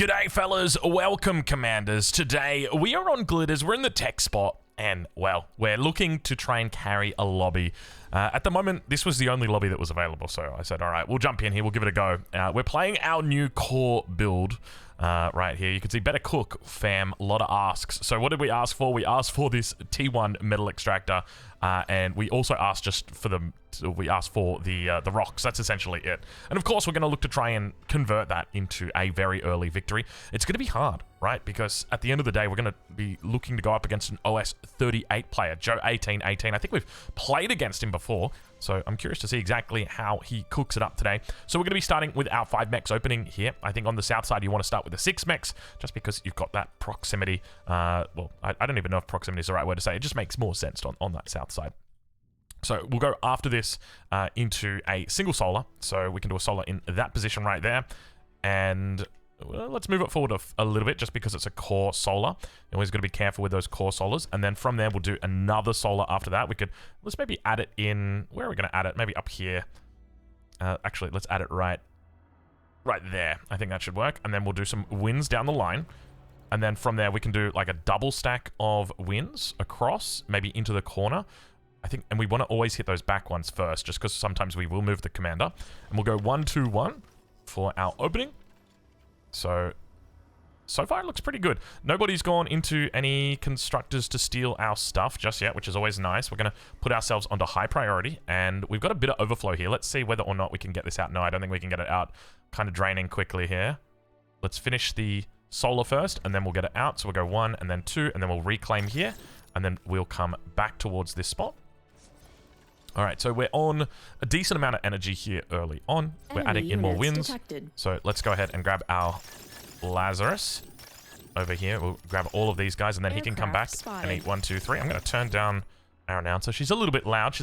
G'day fellas, welcome commanders. Today we are on Glitters, we're in the tech spot, and well, we're looking to try and carry a lobby. At the moment, this was the only lobby that was available, so I said, alright, we'll jump in here, we'll give it a go. We're playing our new core build right here. You can see better cook, fam, a lot of asks. So what did we ask for? We asked for this T1 metal extractor, and we also asked we asked for the rocks. That's essentially it. And of course, we're going to look to try and convert that into a very early victory. It's going to be hard, right? Because at the end of the day, we're going to be looking to go up against an OS 38 player, Joe 1818. I think we've played against him before, so I'm curious to see exactly how he cooks it up today. So we're going to be starting with our 5 mechs opening here. I think on the south side, you want to start with the 6 mechs, just because you've got that proximity. Well, I don't even know if proximity is the right word to say. It just makes more sense on that south side. So we'll go after this into a single solar. So we can do a solar in that position right there. And well, let's move it forward a little bit just because it's a core solar. You always got to be careful with those core solars. And then from there, we'll do another solar after that. Let's maybe add it in, where are we going to add it? Maybe up here. Actually, let's add it right there. I think that should work. And then we'll do some winds down the line. And then from there, we can do like a double stack of winds across, maybe into the corner. I think, and we want to always hit those back ones first, just because sometimes we will move the commander. And we'll go 1, 2, 1 for our opening. So far it looks pretty good. Nobody's gone into any constructors to steal our stuff just yet, which is always nice. We're going to put ourselves onto high priority, and we've got a bit of overflow here. Let's see whether or not we can get this out. No, I don't think we can get it out. Kind of draining quickly here. Let's finish the solar first, and then we'll get it out. So we'll go 1, and then 2, and then we'll reclaim here, and then we'll come back towards this spot. Alright, so we're on a decent amount of energy here early on. We're adding in more winds. Detected. So let's go ahead and grab our Lazarus over here. We'll grab all of these guys, and then he can come back and eat 1, 2, 3. I'm going to turn down our announcer. She's a little bit loud.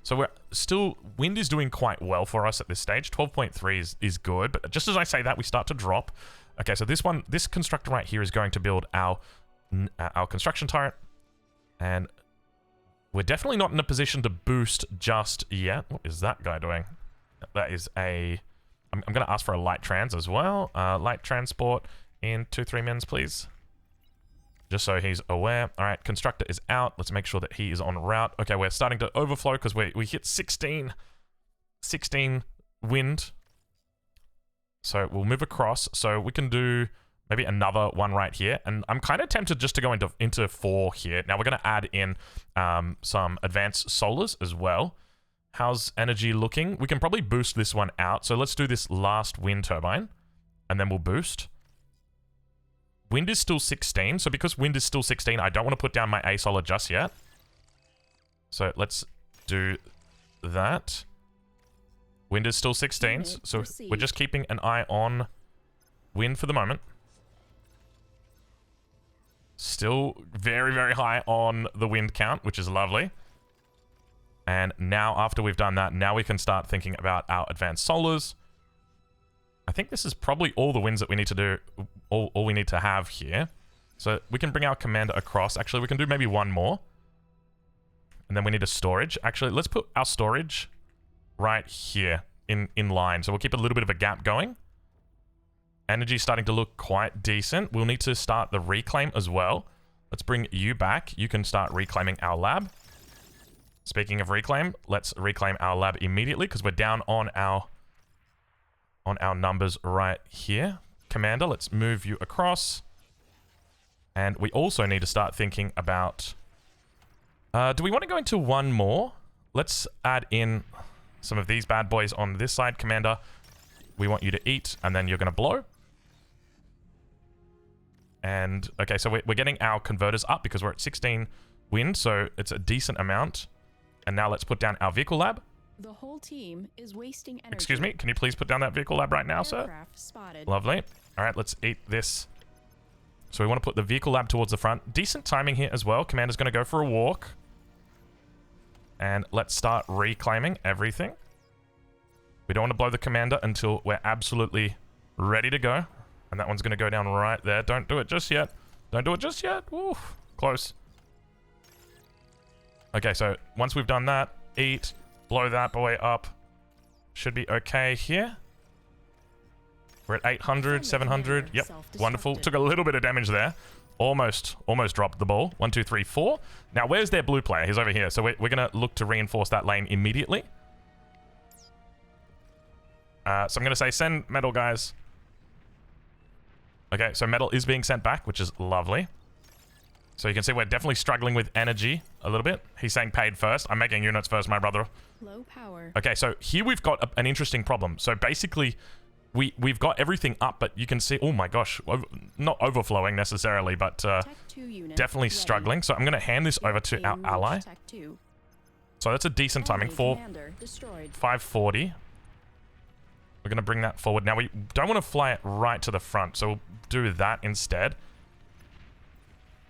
So we're still... Wind is doing quite well for us at this stage. 12.3 is good, but just as I say that, we start to drop. Okay, so this constructor right here is going to build our construction turret, and we're definitely not in a position to boost just yet. What is that guy doing? That is a... I'm going to ask for a light trans as well. Light transport in 2-3 mins, please. Just so he's aware. All right, constructor is out. Let's make sure that he is on route. Okay, we're starting to overflow because we hit 16 wind. So we'll move across. So we can do maybe another one right here. And I'm kind of tempted just to go into 4 here. Now we're going to add in some advanced solars as well. How's energy looking? We can probably boost this one out. So let's do this last wind turbine, and then we'll boost. Wind is still 16. So because wind is still 16, I don't want to put down my A solar just yet. So let's do that. Wind is still 16. So we're just keeping an eye on wind for the moment. Still very, very high on the wind count, which is lovely. And now, after we've done that, now we can start thinking about our advanced solars. I think this is probably all the winds that we need to do, all we need to have here. So we can bring our commander across. Actually, we can do maybe one more. And then we need a storage. Actually, let's put our storage right here in line. So we'll keep a little bit of a gap going. Energy's starting to look quite decent. We'll need to start the reclaim as well. Let's bring you back. You can start reclaiming our lab. Speaking of reclaim, let's reclaim our lab immediately because we're down on our numbers right here. Commander, let's move you across. And we also need to start thinking about... do we want to go into one more? Let's add in some of these bad boys on this side. Commander, we want you to eat, and then you're going to blow. And, okay, so we're getting our converters up because we're at 16 wind, so it's a decent amount. And now let's put down our vehicle lab. The whole team is wasting energy. Excuse me, can you please put down that vehicle lab right now, sir? Spotted. Lovely. All right, let's eat this. So we want to put the vehicle lab towards the front. Decent timing here as well. Commander's going to go for a walk. And let's start reclaiming everything. We don't want to blow the commander until we're absolutely ready to go. And that one's going to go down right there. Don't do it just yet. Don't do it just yet. Woo, close. Okay, so once we've done that, eat, blow that boy up. Should be okay here. We're at 800, 700. Yep, wonderful. Took a little bit of damage there. Almost dropped the ball. 1, 2, 3, 4. Now, where's their blue player? He's over here. So we're going to look to reinforce that lane immediately. So I'm going to say send metal, guys. Okay, so metal is being sent back, which is lovely. So you can see we're definitely struggling with energy a little bit. He's saying paid first. I'm making units first, my brother. Low power. Okay, so here we've got an interesting problem. So basically, we've got everything up, but you can see, oh my gosh, not overflowing necessarily, but definitely struggling. So I'm going to hand this over to our ally. So that's a decent timing. 540. We're going to bring that forward. Now, we don't want to fly it right to the front, so we'll do that instead.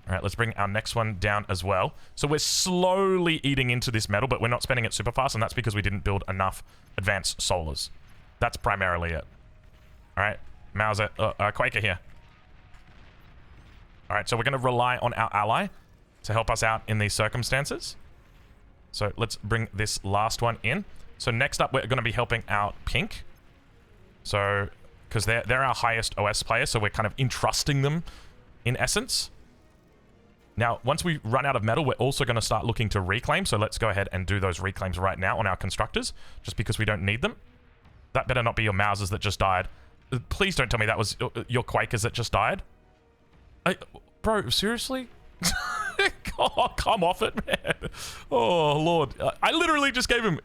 All right, let's bring our next one down as well. So we're slowly eating into this metal, but we're not spending it super fast, and that's because we didn't build enough advanced solars. That's primarily it. All right, Mauser, Quaker here. All right, so we're going to rely on our ally to help us out in these circumstances. So let's bring this last one in. So next up, we're going to be helping out Pink. So, because they're our highest OS player, so we're kind of entrusting them, in essence. Now, once we run out of metal, we're also going to start looking to reclaim. So let's go ahead and do those reclaims right now on our constructors, just because we don't need them. That better not be your Mausers that just died. Please don't tell me that was your Quakers that just died. Bro, seriously? Oh, come off it, man. Oh, Lord. I literally just gave him...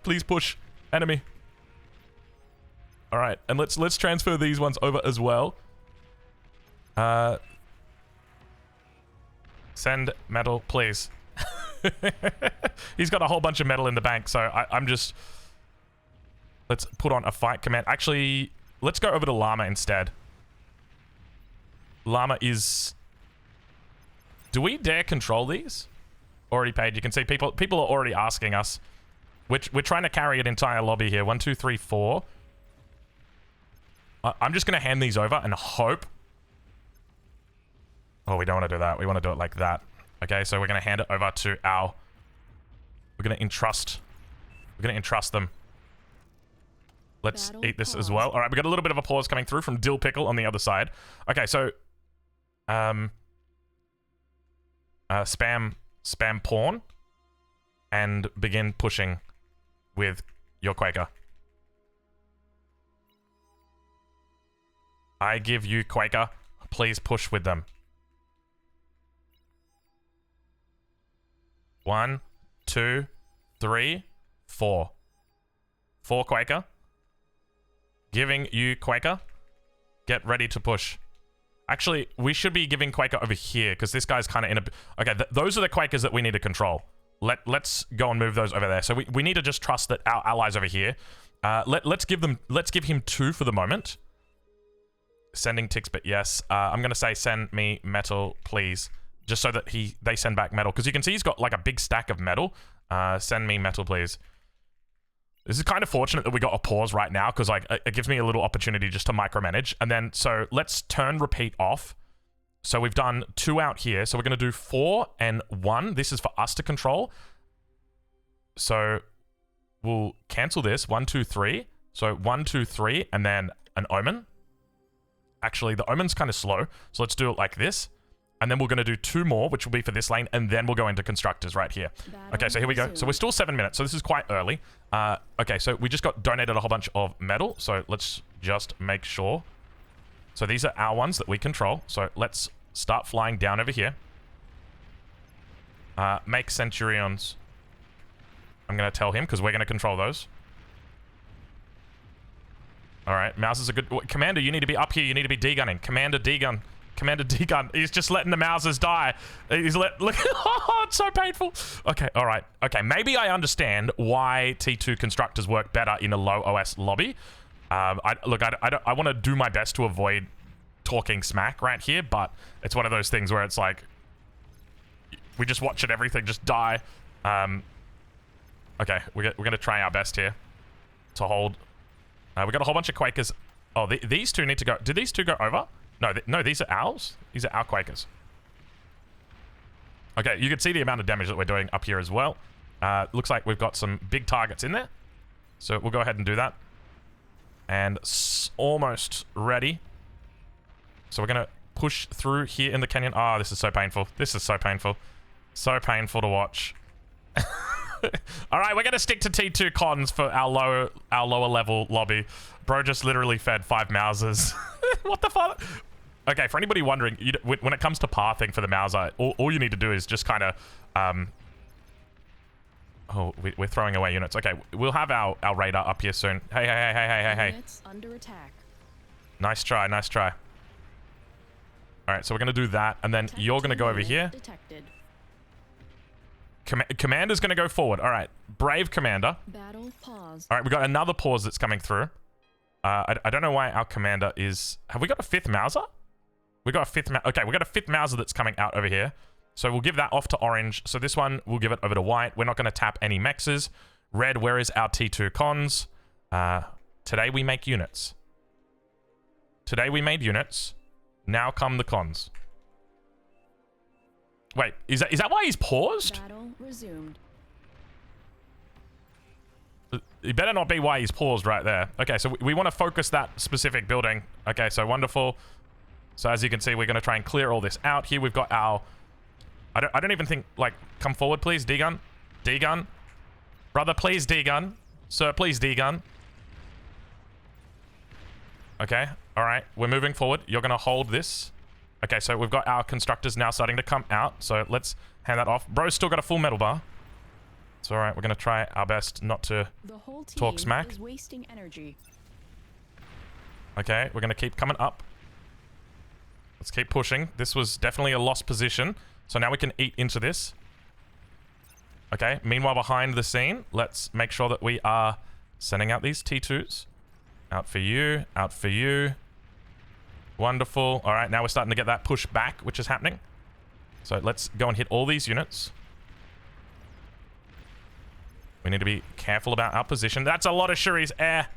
Please push. Enemy. All right, and let's transfer these ones over as well. Send metal, please. He's got a whole bunch of metal in the bank, so I'm just... Let's put on a fight command. Actually, let's go over to Llama instead. Llama is... Do we dare control these? Already paid. You can see people are already asking us. We're trying to carry an entire lobby here. 1, 2, 3, 4. I'm just going to hand these over and hope. Oh, we don't want to do that. We want to do it like that. Okay, so we're going to hand it over to our... We're going to entrust them. Let's eat this as well. All right, we got a little bit of a pause coming through from Dill Pickle on the other side. Okay, so... spam pawn. And begin pushing with your Quaker. I give you Quaker. Please push with them. 1, 2, 3, 4. 4 Quaker. Giving you Quaker. Get ready to push. Actually, we should be giving Quaker over here because this guy's kind of in a... Okay, those are the Quakers that we need to control. Let's go and move those over there. So we need to just trust that our allies over here. Let's give him 2 for the moment. Sending ticks, but yes. I'm gonna say send me metal, please, just so that they send back metal because you can see he's got like a big stack of metal. Send me metal, please. This is kind of fortunate that we got a pause right now because like it gives me a little opportunity just to micromanage. And then so let's turn repeat off. So we've done 2 out here. So we're gonna do 4 and 1. This is for us to control. So we'll cancel this. 1, 2, 3. So 1, 2, 3, and then an omen. Actually, the omen's kind of slow, so let's do it like this. And then we're going to do 2 more, which will be for this lane, and then we'll go into constructors right here. Okay, so here we go. So we're still 7 minutes, so this is quite early. Okay, so we just got donated a whole bunch of metal, so let's just make sure. So these are our ones that we control, so let's start flying down over here. Make Centurions. I'm going to tell him, because we're going to control those. All right, Mausers are good. Commander, you need to be up here. You need to be D-gunning. Commander D-gun. Commander D-gun. He's just letting the Mausers die. Look. Oh, it's so painful. Okay, all right. Okay, maybe I understand why T2 constructors work better in a low OS lobby. I want to do my best to avoid talking smack right here, but it's one of those things where it's like we just watching everything just die. Okay, we're gonna try our best here to hold. We got a whole bunch of Quakers. Oh, these 2 need to go. Did these 2 go over? No, no, these are ours. These are our Quakers. Okay, you can see the amount of damage that we're doing up here as well. Looks like we've got some big targets in there. So we'll go ahead and do that. And almost ready. So we're going to push through here in the canyon. Ah, this is so painful. This is so painful. So painful to watch. All right, we're going to stick to T2 cons for our lower level lobby. Bro just literally fed 5 Mausers. What the fuck? Okay, for anybody wondering, when it comes to pathing for the Mauser, all you need to do is just kind of... oh, we're throwing away units. Okay, we'll have our radar up here soon. Hey. Units under attack. Nice try, nice try. All right, so we're going to do that, and then you're going to go over here. Detected. Commander's going to go forward. All right, brave commander. Battle pause. All right, we got another pause that's coming through. I don't know why our commander is... Have we got a 5th Mauser? We got a 5th... Okay, we got a 5th Mauser that's coming out over here. So we'll give that off to orange. So this one, we'll give it over to white. We're not going to tap any mexes. Red, where is our T2 cons? Today we make units. Today we made units. Now come the cons. Wait, is that why he's paused? Battle resumed. It better not be why he's paused right there. Okay, so we want to focus that specific building. Okay, so wonderful. So as you can see, we're going to try and clear all this out. Here we've got our... I don't even think... Like, come forward, please. D-gun. D-gun. Brother, please D-gun. Sir, please D-gun. Okay, all right. We're moving forward. You're going to hold this. Okay, so we've got our constructors now starting to come out. So let's hand that off. Bro's still got a full metal bar. It's all right. We're going to try our best not to talk smack. Is wasting energy. Okay, we're going to keep coming up. Let's keep pushing. This was definitely a lost position. So now we can eat into this. Okay, meanwhile behind the scene, let's make sure that we are sending out these T2s. Out for you, out for you. Wonderful. All right, now we're starting to get that push back, which is happening. So let's go and hit all these units. We need to be careful about our position. That's a lot of Shuri's air.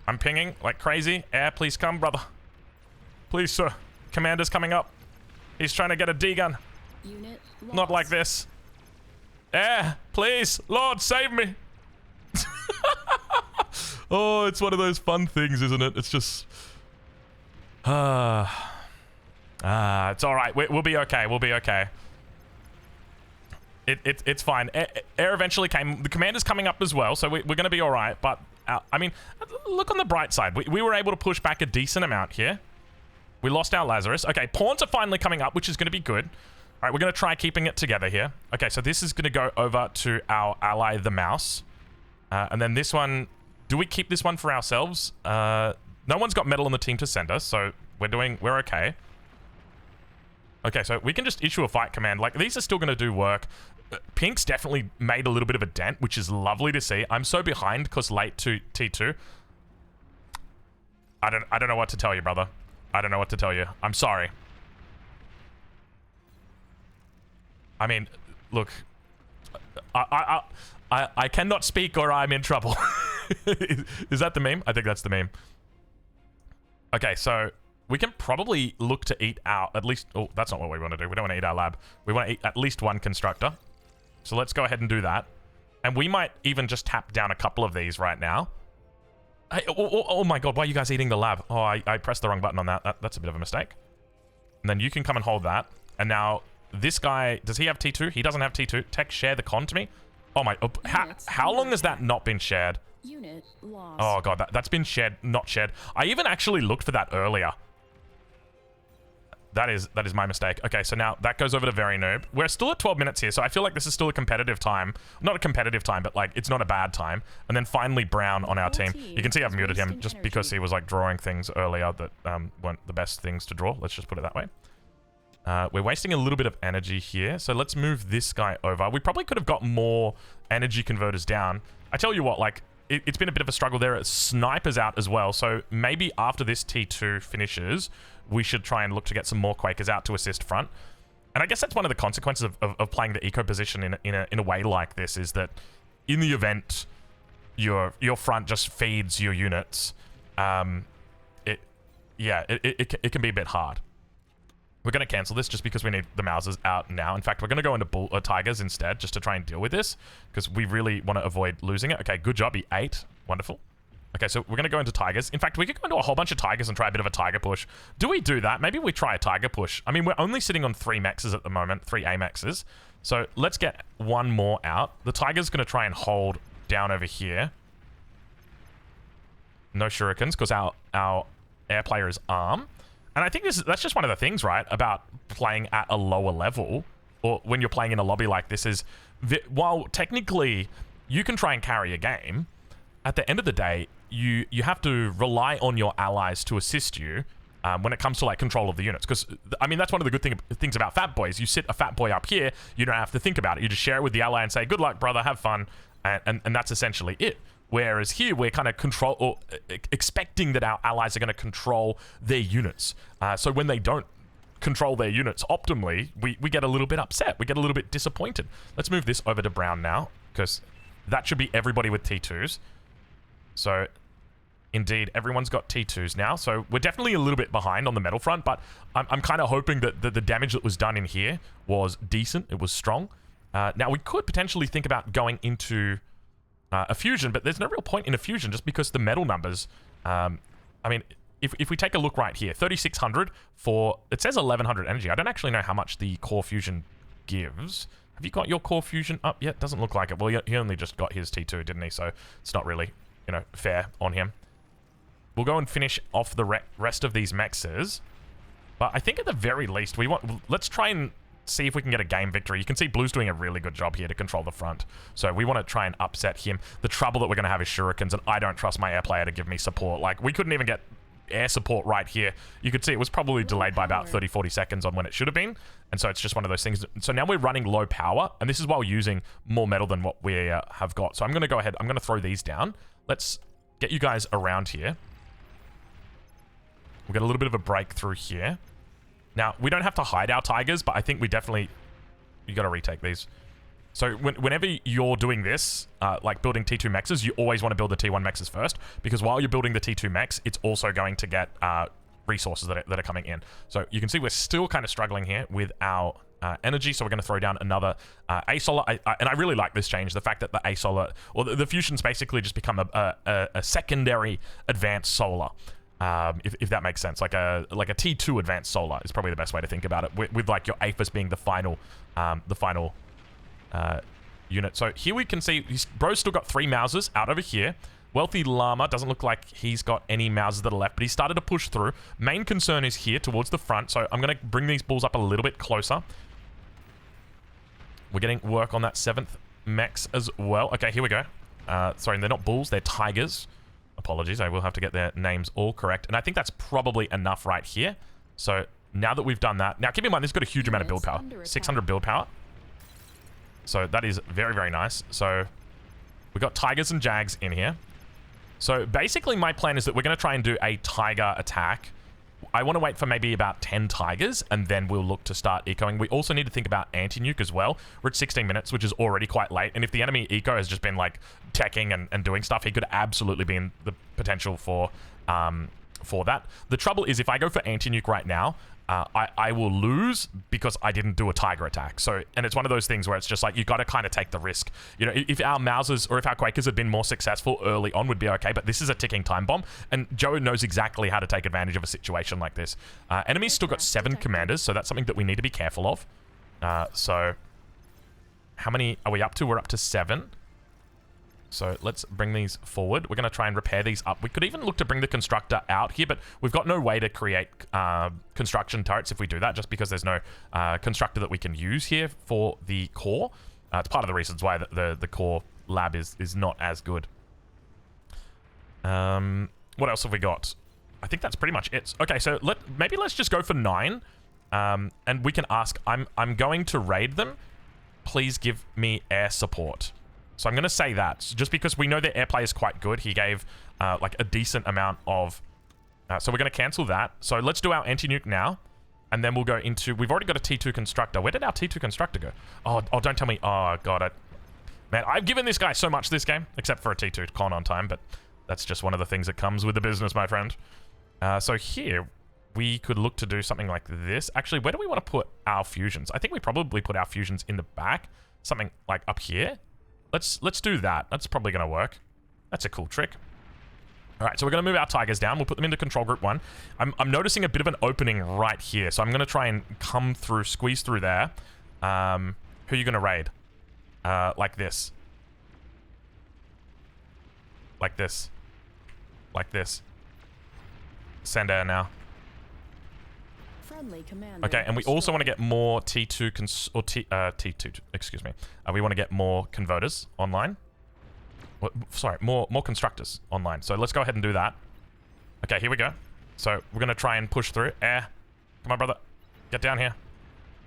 I'm pinging like crazy. Air, please come, brother. Please, sir. Commander's coming up. He's trying to get a D-gun. Unit lost. Not like this. Air, please. Lord, save me. Oh, it's one of those fun things, isn't it? It's just... it's all right. We'll be okay. We'll be okay. It's fine. Air eventually came. The commander's coming up as well, so we're going to be all right. But, I mean, look on the bright side. We were able to push back a decent amount here. We lost our Lazarus. Okay, pawns are finally coming up, which is going to be good. All right, we're going to try keeping it together here. Okay, so this is going to go over to our ally, the mouse. And then this one... Do we keep this one for ourselves? No one's got metal on the team to send us, so we're okay. Okay, so we can just issue a fight command. Like, these are still going to do work. Pink's definitely made a little bit of a dent, which is lovely to see. I'm so behind because late to T2. I don't know what to tell you, brother. I don't know what to tell you. I'm sorry. I mean, look, I cannot speak or I'm in trouble. Is that the meme? I think that's the meme. Okay, so we can probably look to eat out at least... Oh, that's not what we want to do. We don't want to eat our lab. We want to eat at least one constructor. So let's go ahead and do that. And we might even just tap down a couple of these right now. Hey, oh my god, why are you guys eating the lab? Oh, I pressed the wrong button on that. That's a bit of a mistake. And then you can come and hold that. And now, this guy... Does he have T2? He doesn't have T2. Tech, share the con to me. Oh my... how long has that not been shared? Unit lost. Oh god, that's been shared, not shared. I even actually looked for that earlier. That is my mistake. Okay, so now that goes over to Very Noob. We're still at 12 minutes here, so I feel like this is still a competitive time. Not a competitive time, but like, it's not a bad time. And then finally Brown on our team. You can see I've muted him just because he was like drawing things earlier that weren't the best things to draw. Let's just put it that way. We're wasting a little bit of energy here, so let's move this guy over. We probably could have got more energy converters down. I tell you what, like, it's been a bit of a struggle there. Sniper's out as well, so maybe after this T2 finishes, we should try and look to get some more Quakers out to assist front. And I guess that's one of the consequences of playing the eco position in a way like this, is that in the event your front just feeds your units, it can be a bit hard. We're going to cancel this just because we need the Mausers out now. In fact, we're going to go into Tigers instead just to try and deal with this because we really want to avoid losing it. Okay, good job. He ate. Wonderful. Okay, so we're going to go into Tigers. In fact, we could go into a whole bunch of Tigers and try a bit of a Tiger push. Do we do that? Maybe we try a Tiger push. I mean, we're only sitting on 3 Mexes at the moment, 3 AMXs. So let's get one more out. The Tiger's going to try and hold down over here. No shurikens because our air player is arm. And I think that's just one of the things, right, about playing at a lower level, or when you're playing in a lobby like this is, while technically you can try and carry a game, at the end of the day, you have to rely on your allies to assist you when it comes to like control of the units. Because, I mean, that's one of the good things about Fat Boys. You sit a Fat Boy up here, you don't have to think about it. You just share it with the ally and say, good luck, brother, have fun. And that's essentially it. Whereas here, we're kind of expecting that our allies are going to control their units. So when they don't control their units optimally, we get a little bit upset. We get a little bit disappointed. Let's move this over to brown now, because that should be everybody with T2s. So, indeed, everyone's got T2s now. So, we're definitely a little bit behind on the metal front, but I'm kind of hoping that the damage that was done in here was decent. It was strong. Now, we could potentially think about going into a fusion, but there's no real point in a fusion just because the metal numbers, I mean, if we take a look right here, 3,600 for, it says 1,100 energy. I don't actually know how much the core fusion gives. Have you got your core fusion up yet? Doesn't look like it. Well, he only just got his T2, didn't he? So it's not really, you know, fair on him. We'll go and finish off the rest of these mexes. But I think at the very least, let's try and see if we can get a game victory. You can see Blue's doing a really good job here to control the front. So we want to try and upset him. The trouble that we're going to have is shurikens, and I don't trust my air player to give me support. Like, we couldn't even get air support right here. You could see it was probably delayed by about 30-40 seconds on when it should have been. And so it's just one of those things. So now we're running low power, and this is while using more metal than what we have got. So I'm going to go ahead. I'm going to throw these down. Let's get you guys around here. We'll get a little bit of a breakthrough here. Now, we don't have to hide our Tigers, but I think we definitely... You got to retake these. So whenever you're doing this, like building T2 mexes, you always want to build the T1 mexes first, because while you're building the T2 mex, it's also going to get resources that are coming in. So you can see we're still kind of struggling here with our energy, so we're going to throw down another A-Solar. And I really like this change, the fact that the A-Solar... Or the fusion's basically just become a secondary advanced solar. If that makes sense, like a T2 advanced solar is probably the best way to think about it, with like your Aphis being the final unit. So here we can see bro's still got 3 Mausers out over here. Wealthy Llama doesn't look like he's got any Mausers that are left, but he started to push through. Main concern is here towards the front, so I'm going to bring these bulls up a little bit closer. We're getting work on that 7th mex as well. Okay, here we go. Sorry, they're not bulls, they're tigers. Apologies, I will have to get their names all correct. And I think that's probably enough right here. So now that we've done that... Now, keep in mind, this has got a huge amount of build power. 600 build power. So that is very, very nice. So we've got Tigers and Jags in here. So basically, my plan is that we're going to try and do a Tiger attack. I want to wait for maybe about 10 Tigers, and then we'll look to start ecoing. We also need to think about anti-nuke as well. We're at 16 minutes, which is already quite late. And if the enemy eco has just been, like, teching and doing stuff, he could absolutely be in the potential for that. The trouble is, if I go for anti-nuke right now, I will lose because I didn't do a Tiger attack. So, and it's one of those things where it's just like, you got to kind of take the risk. You know, if our Mausers or if our Quakers had been more successful early on, would be okay, but this is a ticking time bomb, and Joe knows exactly how to take advantage of a situation like this. Enemies still got 7 commanders, so that's something that we need to be careful of. So, how many are we up to? We're up to 7. So let's bring these forward. We're going to try and repair these up. We could even look to bring the constructor out here, but we've got no way to create construction turrets if we do that, just because there's no constructor that we can use here for the core. It's part of the reasons why the core lab is not as good. What else have we got? I think that's pretty much it. Okay, so maybe let's just go for 9. And we can ask, I'm going to raid them. Please give me air support. So I'm going to say that, just because we know their airplay is quite good. He gave, like, a decent amount of... so we're going to cancel that. So let's do our anti-nuke now. And then we'll go into... We've already got a T2 constructor. Where did our T2 constructor go? Oh, don't tell me... Oh, God. Man, I've given this guy so much this game. Except for a T2 con on time. But that's just one of the things that comes with the business, my friend. So here, we could look to do something like this. Actually, where do we want to put our fusions? I think we probably put our fusions in the back. Something like up here. Let's do that. That's probably going to work. That's a cool trick. All right, so we're going to move our Tigers down. We'll put them into control group 1. I'm noticing a bit of an opening right here, so I'm going to try and come through, squeeze through there. Who are you going to raid? Like this. Like this. Like this. Send air now. Friendly commander. Okay, and we also want to get more T2 T2, excuse me. We want to get more converters online. Sorry, more constructors online. So let's go ahead and do that. Okay, here we go. So we're going to try and push through. Air. Come on, brother. Get down here.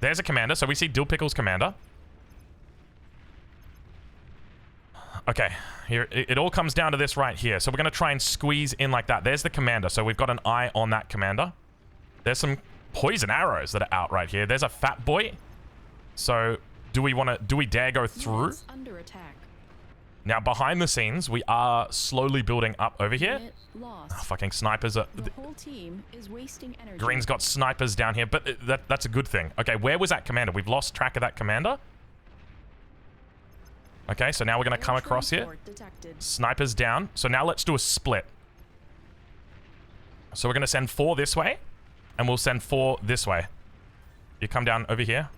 There's a commander. So we see Dill Pickle's commander. Okay, here it all comes down to this right here. So we're going to try and squeeze in like that. There's the commander. So we've got an eye on that commander. There's some poison arrows that are out right here. There's a fat boy. So do we dare go through? Units under attack. Now behind the scenes, we are slowly building up over here. Unit lost. Oh, fucking snipers are... The whole team is wasting energy. Green's got snipers down here, but that's a good thing. Okay, where was that commander? We've lost track of that commander. Okay, so now we're going to come across here. Detected. Snipers down. So now let's do a split. So we're going to send 4 this way, and we'll send 4 this way. You come down over here.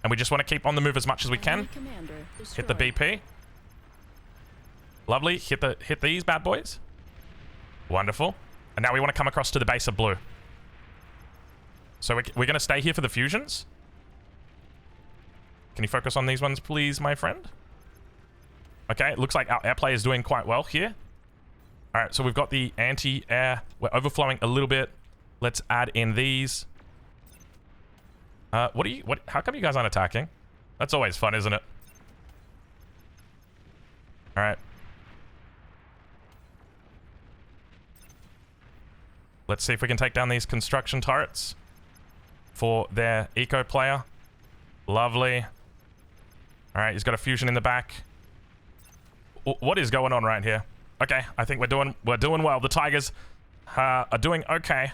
And we just want to keep on the move as much as we can. Hit the BP. Lovely. Hit these bad boys. Wonderful. And now we want to come across to the base of blue. So we're going to stay here for the fusions. Can you focus on these ones, please, my friend? Okay, it looks like our airplay is doing quite well here. All right, so we've got the anti-air. We're overflowing a little bit. Let's add in these. How come you guys aren't attacking? That's always fun, isn't it? All right. Let's see if we can take down these construction turrets for their eco player. Lovely. All right, he's got a fusion in the back. What is going on right here? Okay, I think we're doing well. The Tigers are doing okay.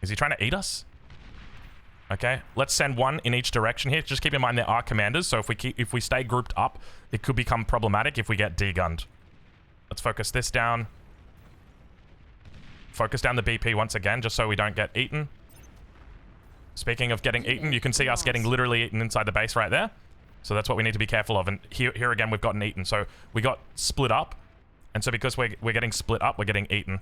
Is he trying to eat us? Okay, let's send 1 in each direction here. Just keep in mind there are commanders, so if we stay grouped up, it could become problematic if we get degunned. Let's focus this down. Focus down the BP once again, just so we don't get eaten. Speaking of getting eaten, you can see us getting literally eaten inside the base right there. So that's what we need to be careful of. And here again, we've gotten eaten. So we got split up. And so because we're getting split up, we're getting eaten.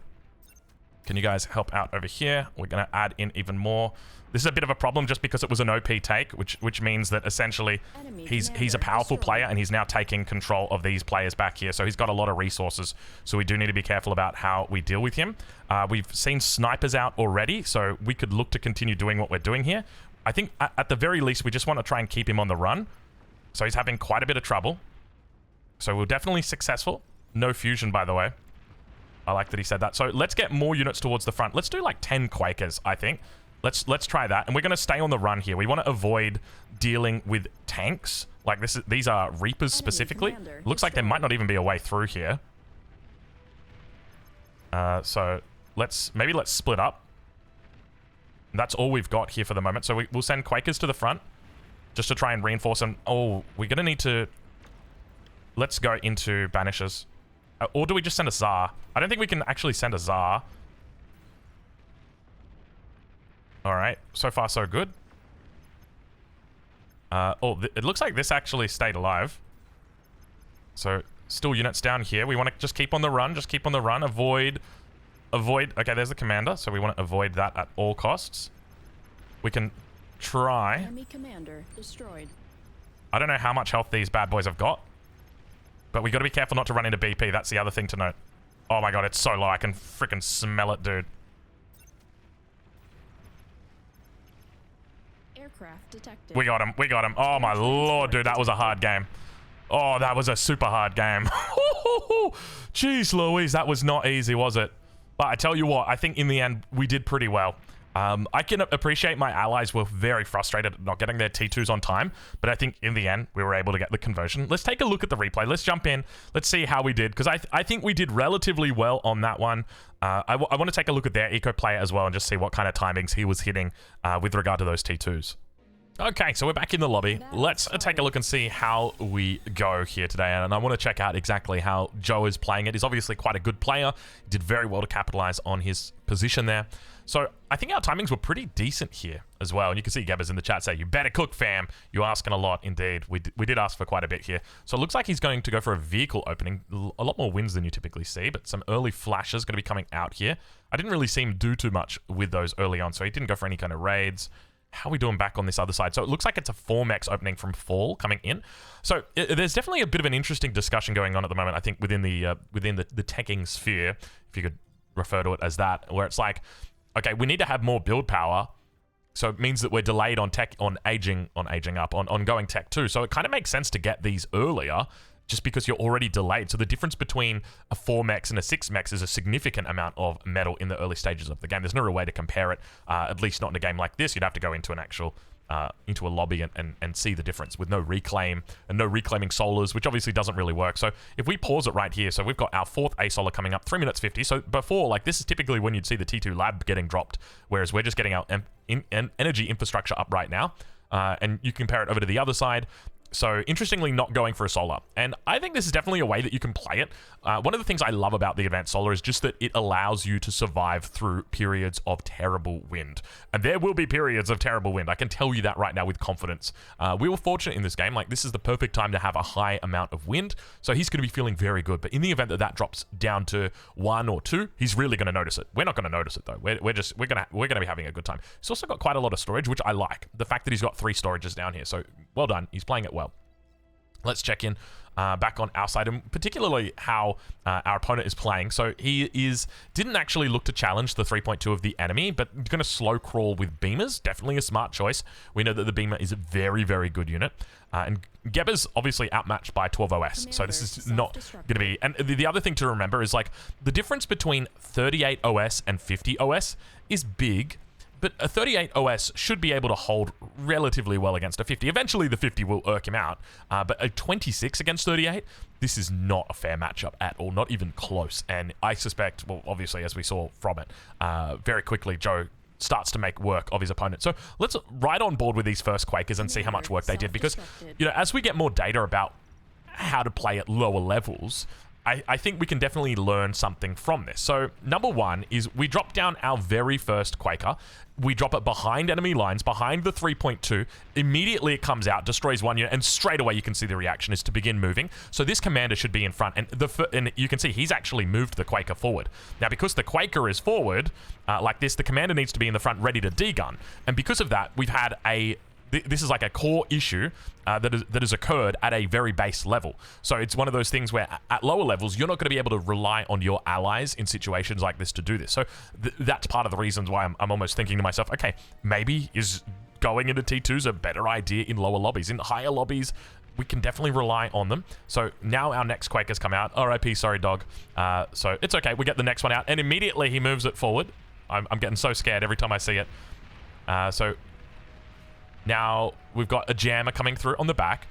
Can you guys help out over here? We're going to add in even more. This is a bit of a problem just because it was an OP take, which means that essentially he's a powerful player and he's now taking control of these players back here. So he's got a lot of resources. So we do need to be careful about how we deal with him. We've seen snipers out already, so we could look to continue doing what we're doing here. I think at the very least, we just want to try and keep him on the run. So he's having quite a bit of trouble. So we're definitely successful. No fusion, by the way. I like that he said that. So let's get more units towards the front. Let's do like 10 Quakers, I think. Let's try that. And we're going to stay on the run here. We want to avoid dealing with tanks. Like these are Reapers specifically. Looks like there might not even be a way through here. So let's split up. That's all we've got here for the moment. So we'll send Quakers to the front just to try and reinforce them. Oh, we're going to need to... Let's go into Banishers. Or do we just send a Tsar? I don't think we can actually send a Tsar. Alright, so far so good. It looks like this actually stayed alive. So, still units down here. We want to just keep on the run, avoid... Okay, there's the commander, so we want to avoid that at all costs. We can try... Enemy commander destroyed. I don't know how much health these bad boys have got. But we got to be careful not to run into BP. That's the other thing to note. Oh my god, it's so low. I can freaking smell it, dude. Aircraft detected. We got him. We got him. Oh my lord, dude. That was a hard game. Oh, that was a super hard game. Jeez Louise, that was not easy, was it? But I tell you what, I think in the end, we did pretty well. I can appreciate my allies were very frustrated at not getting their T2s on time, but I think in the end, we were able to get the conversion. Let's take a look at the replay. Let's jump in. Let's see how we did, because I think we did relatively well on that one. I want to take a look at their eco player as well and just see what kind of timings he was hitting with regard to those T2s. Okay, so we're back in the lobby. Let's take a look and see how we go here today. And I want to check out exactly how Joe is playing it. He's obviously quite a good player. He did very well to capitalize on his position there. So I think our timings were pretty decent here as well. And you can see Gebbers in the chat say, "You better cook, fam. You're asking a lot." Indeed, we did ask for quite a bit here. So it looks like he's going to go for a vehicle opening. A lot more wins than you typically see, but some early flashes going to be coming out here. I didn't really see him do too much with those early on, so he didn't go for any kind of raids. How are we doing back on this other side? So it looks like it's a 4max opening from Fall coming in. So there's definitely a bit of an interesting discussion going on at the moment, I think, within the teching sphere, if you could refer to it as that, where it's like, okay, we need to have more build power. So it means that we're delayed on tech, on going tech 2. So it kind of makes sense to get these earlier, just because you're already delayed. So the difference between a 4max and a 6max is a significant amount of metal in the early stages of the game. There's no real way to compare it, at least not in a game like this. You'd have to go into an actual, into a lobby and see the difference with no reclaim and no reclaiming solars, which obviously doesn't really work. So if we pause it right here, so we've got our 4th A solar coming up, 3 minutes 50. So before, like, this is typically when you'd see the T2 lab getting dropped, whereas we're just getting our energy infrastructure up right now. And you compare it over to the other side. So interestingly, not going for a solar. And I think this is definitely a way that you can play it. One of the things I love about the advanced solar is just that it allows you to survive through periods of terrible wind. And there will be periods of terrible wind. I can tell you that right now with confidence. We were fortunate in this game. Like, this is the perfect time to have a high amount of wind. So he's going to be feeling very good. But in the event that that drops down to 1 or 2, he's really going to notice it. We're not going to notice it though. We're going to be having a good time. He's also got quite a lot of storage, which I like. The fact that he's got 3 storages down here. So well done. He's playing it well. Let's check in back on our side, and particularly how our opponent is playing. So he didn't actually look to challenge the 3.2 of the enemy, but going to slow crawl with beamers. Definitely a smart choice. We know that the beamer is a very, very good unit. And Gebber's obviously outmatched by 12 OS. So this is not going to be... And the other thing to remember is, like, the difference between 38 OS and 50 OS is big. But a 38 OS should be able to hold relatively well against a 50. Eventually, the 50 will irk him out. But a 26 against 38, this is not a fair matchup at all, not even close. And I suspect, well, obviously, as we saw from it, very quickly, Joe starts to make work of his opponent. So let's ride on board with these first Quakers and see how much work they did. Because, you know, as we get more data about how to play at lower levels, I think we can definitely learn something from this. So number one is we drop down our very first Quaker. We drop it behind enemy lines, behind the 3.2. Immediately it comes out, destroys 1 unit, and straight away you can see the reaction is to begin moving. So this commander should be in front, and you can see he's actually moved the Quaker forward. Now, because the Quaker is forward, like this, the commander needs to be in the front ready to degun. And because of that, we've had this is like a core issue that has occurred at a very base level. So it's one of those things where at lower levels, you're not going to be able to rely on your allies in situations like this to do this. So that's part of the reasons why I'm almost thinking to myself, okay, maybe is going into T2s a better idea in lower lobbies. In higher lobbies, we can definitely rely on them. So now our next Quaker's come out. RIP, sorry, dog. So it's okay. We get the next one out, and immediately he moves it forward. I'm getting so scared every time I see it. So now we've got a jammer coming through on the back.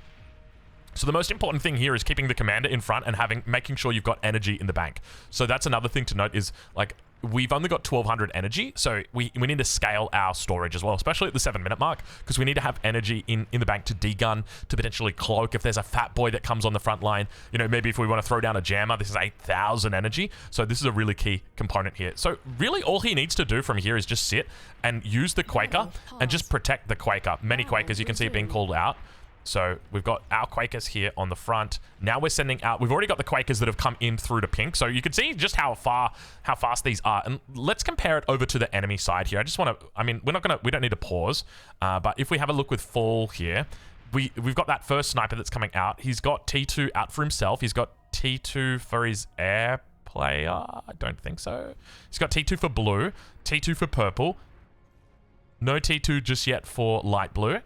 So the most important thing here is keeping the commander in front and making sure you've got energy in the bank. So that's another thing to note is, like, we've only got 1200 energy, so we need to scale our storage as well, especially at the 7-minute mark, because we need to have energy in the bank to degun, to potentially cloak if there's a fat boy that comes on the front line. You know, maybe if we want to throw down a jammer, this is 8,000 energy. So this is a really key component here. So really all he needs to do from here is just sit and use the Quaker and just protect the Quaker. Many Quakers, you can see it being called out. So we've got our Quakers here on the front. Now we're sending out, we've already got the Quakers that have come in through to pink. So you can see just how fast these are. And let's compare it over to the enemy side here. I just want to, I mean, we don't need to pause. But if we have a look with Fall here, we've got that first sniper that's coming out. He's got T2 out for himself. He's got T2 for his air player. I don't think so. He's got T2 for blue, T2 for purple. No T2 just yet for light blue.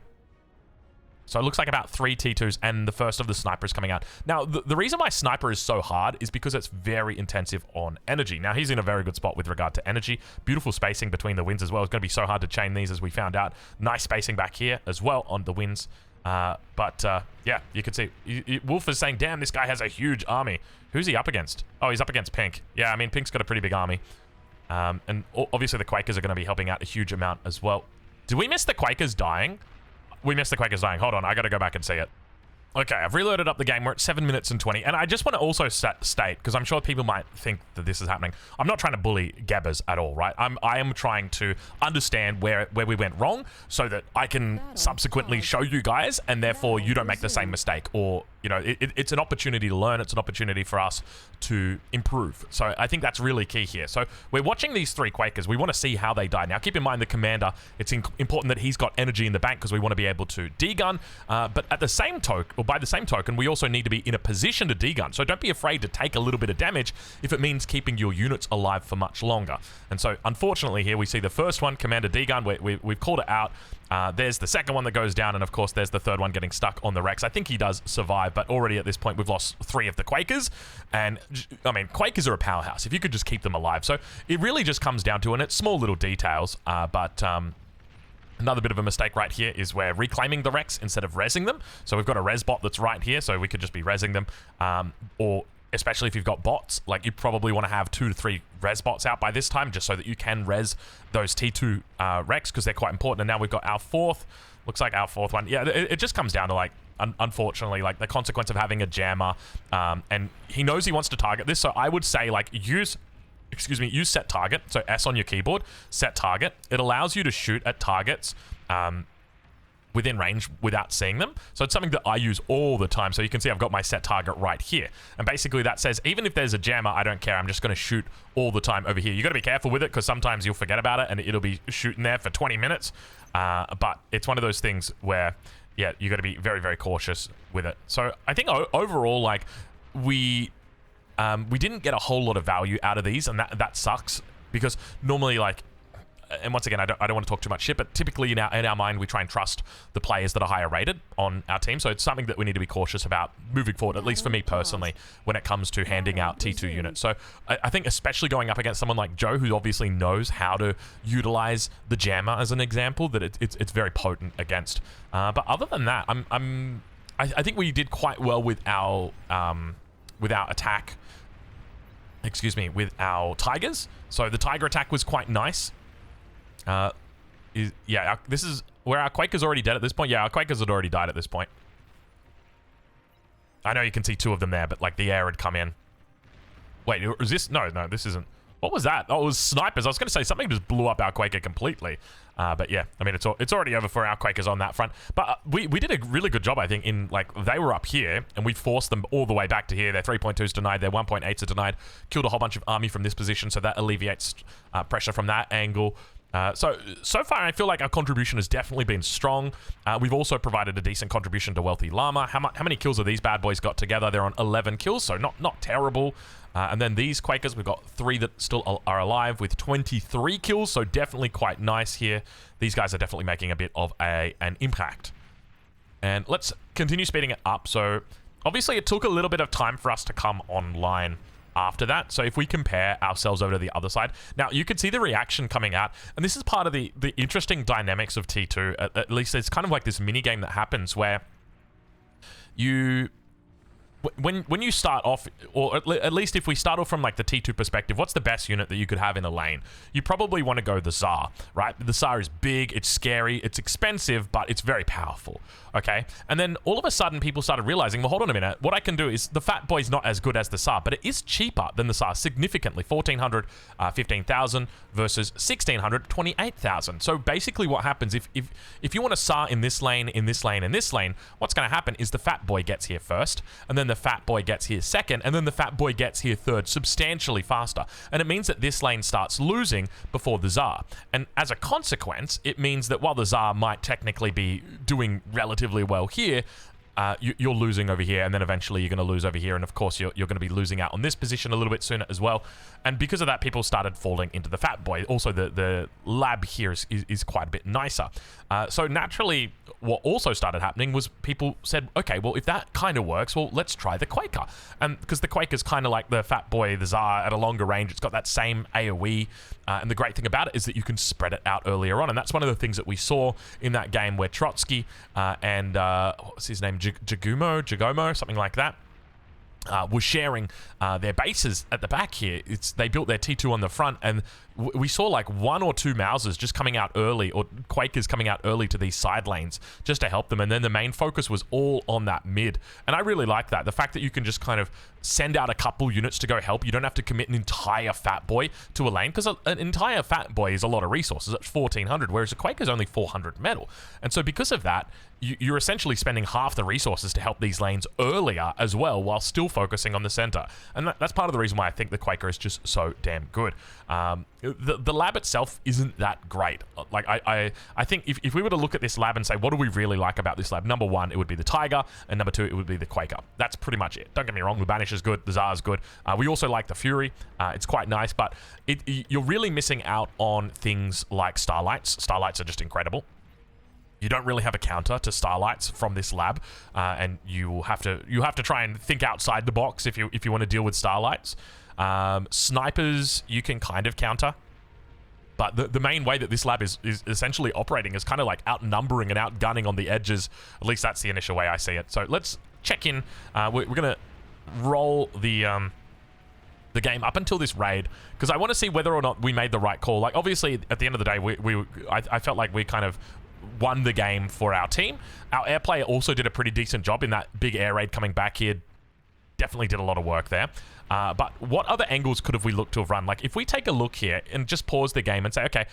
So it looks like about 3 T2s and the first of the snipers coming out. Now, the reason why sniper is so hard is because it's very intensive on energy. Now, he's in a very good spot with regard to energy. Beautiful spacing between the wins as well. It's going to be so hard to chain these, as we found out. Nice spacing back here as well on the wins. Yeah, you can see Wolf is saying, damn, this guy has a huge army. Who's he up against? Oh, he's up against Pink. Yeah, I mean, Pink's got a pretty big army. And obviously the Quakers are going to be helping out a huge amount as well. Did we miss the Quakers dying? We missed the Quakers dying. Hold on, I got to go back and see it. Okay, I've reloaded up the game. We're at 7 minutes and 20. And I just want to also state, because I'm sure people might think that this is happening. I'm not trying to bully Gabbers at all, right? I am trying to understand where we went wrong so that I can subsequently show you guys, and therefore you don't make the same mistake. Or, you know, it's an opportunity to learn. It's an opportunity for us to improve. So I think that's really key here. So we're watching these 3 Quakers. We want to see how they die. Now, keep in mind the commander, it's important that he's got energy in the bank because we want to be able to degun. But at the same token, or by the same token, we also need to be in a position to degun. So don't be afraid to take a little bit of damage if it means keeping your units alive for much longer. And so, unfortunately, here we see the first one, Commander degun. We've called it out. There's the second one that goes down, and of course, there's the third one getting stuck on the Rex. I think he does survive, but already at this point, we've lost 3 of the Quakers. And, I mean, Quakers are a powerhouse if you could just keep them alive. So it really just comes down to, and it's small little details, another bit of a mistake right here is we're reclaiming the Rex instead of rezzing them. So we've got a res bot that's right here, so we could just be rezzing them. Or especially if you've got bots, like you probably want to have 2 to 3 res bots out by this time, just so that you can res those T2 Rex, because they're quite important. And now we've got our 4th, looks like our 4th one. Yeah, it just comes down to, like, unfortunately, like the consequence of having a jammer, and he knows he wants to target this. So I would say, like, use set target. So S on your keyboard, set target. It allows you to shoot at targets within range without seeing them. So it's something that I use all the time. So you can see I've got my set target right here. And basically that says, even if there's a jammer, I don't care. I'm just going to shoot all the time over here. You got to be careful with it, because sometimes you'll forget about it and it'll be shooting there for 20 minutes. But it's one of those things where, yeah, you got to be very, very cautious with it. So I think overall, like, we didn't get a whole lot of value out of these, and that sucks, because normally, like, and once again, I don't want to talk too much shit, but typically in our mind, we try and trust the players that are higher rated on our team. So it's something that we need to be cautious about moving forward, at least for me personally, when it comes to handing out T2 units. So I think especially going up against someone like Joe, who obviously knows how to utilize the jammer as an example, that it's very potent against. But other than that, I think we did quite well with our attack. Excuse me, with our Tigers. So the Tiger attack was quite nice. This is where our Quaker's already dead at this point. Yeah, our Quakers had already died at this point. I know you can see 2 of them there, but, like, the air had come in. Wait, is this? No, this isn't. What was that? Oh, it was snipers. I was going to say something just blew up our Quaker completely. But yeah, I mean, it's already over for our Quakers on that front. But we did a really good job, I think, in, like, they were up here and we forced them all the way back to here. Their 3.2s denied, their 1.8s are denied. Killed a whole bunch of army from this position, so that alleviates pressure from that angle. So far, I feel like our contribution has definitely been strong. We've also provided a decent contribution to Wealthy Llama. How many kills have these bad boys got together? They're on 11 kills, so not terrible. And then these Quakers, we've got 3 that still are alive with 23 kills, so definitely quite nice here. These guys are definitely making a bit of an impact. And let's continue speeding it up. So obviously it took a little bit of time for us to come online after that. So if we compare ourselves over to the other side, now you can see the reaction coming out, and this is part of the interesting dynamics of T2. At least it's kind of like this mini game that happens where you, when you start off, or at least if we start off from, like, the T2 perspective, what's the best unit that you could have in a lane? You probably want to go the Tsar, right? The Tsar is big, it's scary, it's expensive, but it's very powerful, okay? And then all of a sudden, people started realizing, well, hold on a minute, what I can do is, the Fat Boy's not as good as the Tsar, but it is cheaper than the Tsar significantly. 1,400, 15,000 versus 1,600, 28,000. So basically what happens, if you want a Tsar in this lane, in this lane, in this lane, what's going to happen is the Fat Boy gets here first, and then the Fat Boy gets here second, and then the Fat Boy gets here third, substantially faster. And it means that this lane starts losing before the Tsar. And as a consequence, it means that while the Tsar might technically be doing relatively well here, you're losing over here, and then eventually you're going to lose over here, and of course you're going to be losing out on this position a little bit sooner as well. And because of that, people started falling into the Fat Boy. Also, the lab here is quite a bit nicer. So naturally, what also started happening was people said, okay, well, if that kind of works, well, let's try the Quaker. And because the Quaker's kind of like the Fat Boy, the Tsar at a longer range, it's got that same AoE. And the great thing about it is that you can spread it out earlier on. And that's one of the things that we saw in that game where Trotsky and what's his name? Jagomo, something like that. Was sharing their bases at the back here. They built their T2 on the front, and we saw like 1 or 2 Mausers just coming out early, or Quakers coming out early to these side lanes just to help them, and then the main focus was all on that mid. And I really like that. The fact that you can just kind of send out a couple units to go help. You don't have to commit an entire Fat Boy to a lane, because an entire Fat Boy is a lot of resources. It's 1,400, whereas a Quaker's only 400 metal. And so because of that, you're essentially spending half the resources to help these lanes earlier as well, while still focusing on the center. And that's part of the reason why I think the Quaker is just so damn good. The lab itself isn't that great. Like I think if we were to look at this lab and say, what do we really like about this lab? Number 1, it would be the Tiger, and number 2, it would be the Quaker. That's pretty much it. Don't get me wrong, the Banish is good, the Tsar is good. We also like the Fury. It's quite nice, but you're really missing out on things like Starlights. Starlights are just incredible. You don't really have a counter to Starlights from this lab, and you have to try and think outside the box if you want to deal with Starlights. Snipers you can kind of counter, but the main way that this lab is essentially operating is kind of like outnumbering and outgunning on the edges. At least that's the initial way I see it. So let's check in. We're gonna roll the game up until this raid, because I want to see whether or not we made the right call. Like, obviously at the end of the day, I felt like we kind of won the game for our team. Our air player also did a pretty decent job in that big air raid coming back here. Definitely did a lot of work there. But what other angles could have we looked to have run? Like, if we take a look here and just pause the game and say, okay,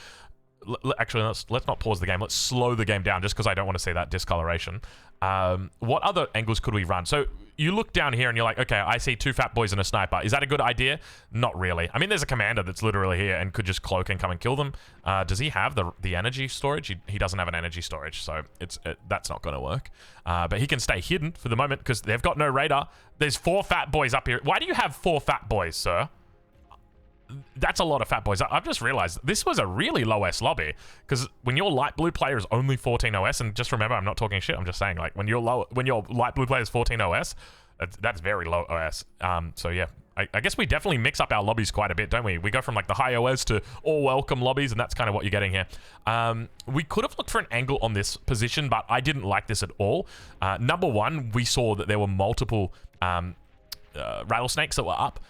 actually, let's not pause the game. Let's slow the game down, just because I don't want to see that discoloration. What other angles could we run? So you look down here and you're like, okay, I see 2 Fat Boys and a Sniper. Is that a good idea? Not really. I mean, there's a commander that's literally here and could just cloak and come and kill them. Does he have the energy storage? He doesn't have an energy storage, so that's not going to work. But he can stay hidden for the moment because they've got no radar. There's 4 Fat Boys up here. Why do you have 4 Fat Boys, sir? That's a lot of Fat Boys. I've just realized this was a really low S lobby, because when your light blue player is only 14 OS, and just remember, I'm not talking shit, I'm just saying, like, when your light blue player is 14 OS, that's very low OS. So yeah, I guess we definitely mix up our lobbies quite a bit, don't we? We go from like the high OS to all welcome lobbies, and that's kind of what you're getting here. We could have looked for an angle on this position, but I didn't like this at all. Number 1, we saw that there were multiple rattlesnakes that were up,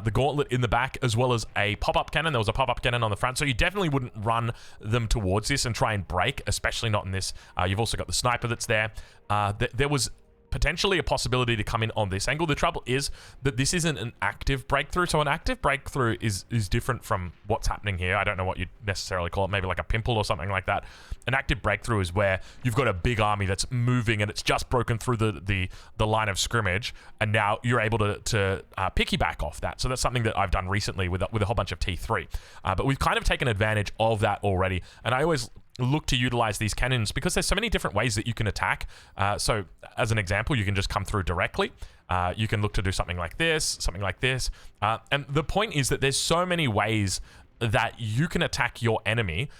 the gauntlet in the back, as well as a pop-up cannon. There was a pop-up cannon on the front, so you definitely wouldn't run them towards this and try and break, especially not in this. You've also got the sniper that's there. There was potentially a possibility to come in on this angle. The trouble is that this isn't an active breakthrough, so an active breakthrough is different from what's happening here. I don't know what you'd necessarily call it, maybe like a pimple or something like that. An active breakthrough is where you've got a big army that's moving and it's just broken through the line of scrimmage, and now you're able to piggyback off that. So that's something that I've done recently with a whole bunch of T3. But we've kind of taken advantage of that already, and I always look to utilize these cannons because there's so many different ways that you can attack. So as an example, you can just come through directly. You can look to do something like this. And the point is that there's so many ways that you can attack your enemy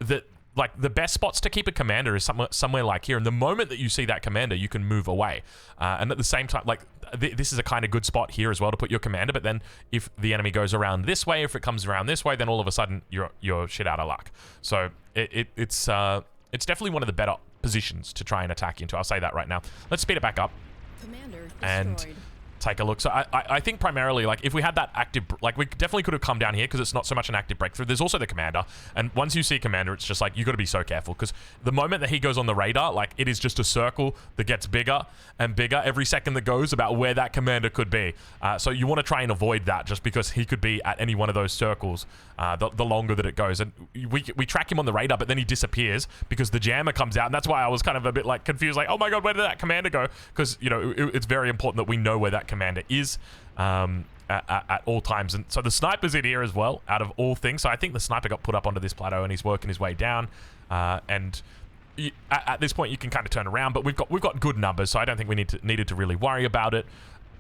that, like, the best spots to keep a commander is somewhere like here. And the moment that you see that commander, you can move away. And at the same time, like, this is a kind of good spot here as well to put your commander. But then if the enemy goes around this way, if it comes around this way, then all of a sudden you're shit out of luck. So it's definitely one of the better positions to try and attack into. I'll say that right now. Let's speed it back up. Commander destroyed. And take a look. So I think primarily, like, if we had that active, like, we definitely could have come down here because it's not so much an active breakthrough. There's also the commander, and once you see commander, it's just like, you got to be so careful, because the moment that he goes on the radar, like, it is just a circle that gets bigger and bigger every second that goes about where that commander could be. So you want to try and avoid that, just because he could be at any one of those circles the longer that it goes. And we track him on the radar, but then he disappears because the jammer comes out, and that's why I was kind of a bit like confused, like, oh my god, where did that commander go? Because, you know, it's very important that we know where that commander is at all times. And so the sniper's in here as well, out of all things. So I think the sniper got put up onto this plateau and he's working his way down. And at this point, you can kind of turn around, but we've got good numbers, so I don't think we needed to really worry about it.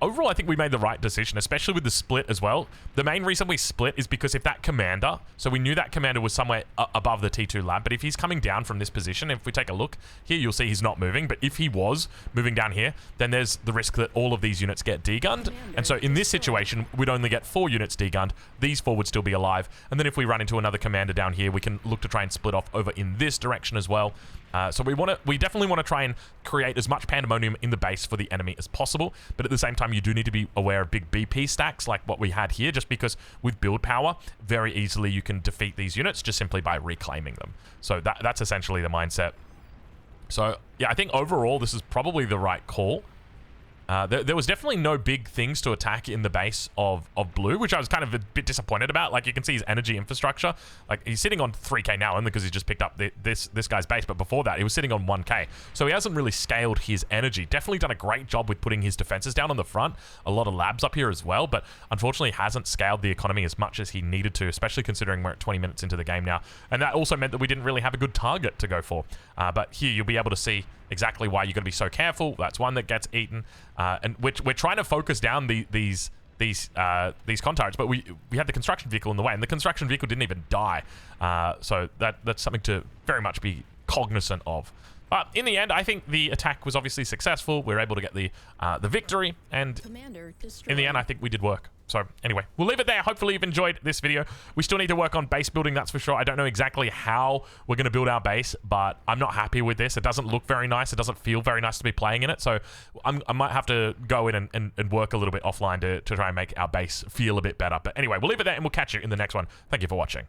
Overall, I think we made the right decision, especially with the split as well. The main reason we split is because if that commander, so we knew that commander was somewhere above the T2 lab, but if he's coming down from this position, if we take a look here, you'll see he's not moving, but if he was moving down here, then there's the risk that all of these units get degunned. And so in this situation, we'd only get 4 units degunned. These 4 would still be alive. And then if we run into another commander down here, we can look to try and split off over in this direction as well. So we definitely want to try and create as much pandemonium in the base for the enemy as possible, but at the same time you do need to be aware of big BP stacks like what we had here, just because with build power very easily you can defeat these units just simply by reclaiming them. So that's essentially the mindset. So yeah, I think overall this is probably the right call. There was definitely no big things to attack in the base of blue, which I was kind of a bit disappointed about. Like, you can see his energy infrastructure. Like, he's sitting on 3k now, only because he just picked up this guy's base, but before that, he was sitting on 1k. So he hasn't really scaled his energy. Definitely done a great job with putting his defenses down on the front. A lot of labs up here as well, but unfortunately hasn't scaled the economy as much as he needed to, especially considering we're at 20 minutes into the game now. And that also meant that we didn't really have a good target to go for. But here, you'll be able to see exactly why you're going to be so careful. That's one that gets eaten, and which we're trying to focus down these con turrets, but we had the construction vehicle in the way, and the construction vehicle didn't even die. So that's something to very much be cognizant of. But in the end, I think the attack was obviously successful. We were able to get the victory, and Commander in the end, I think we did work. So anyway, we'll leave it there. Hopefully you've enjoyed this video. We still need to work on base building, that's for sure. I don't know exactly how we're going to build our base, but I'm not happy with this. It doesn't look very nice. It doesn't feel very nice to be playing in it. So I might have to go in and work a little bit offline to try and make our base feel a bit better. But anyway, we'll leave it there and we'll catch you in the next one. Thank you for watching.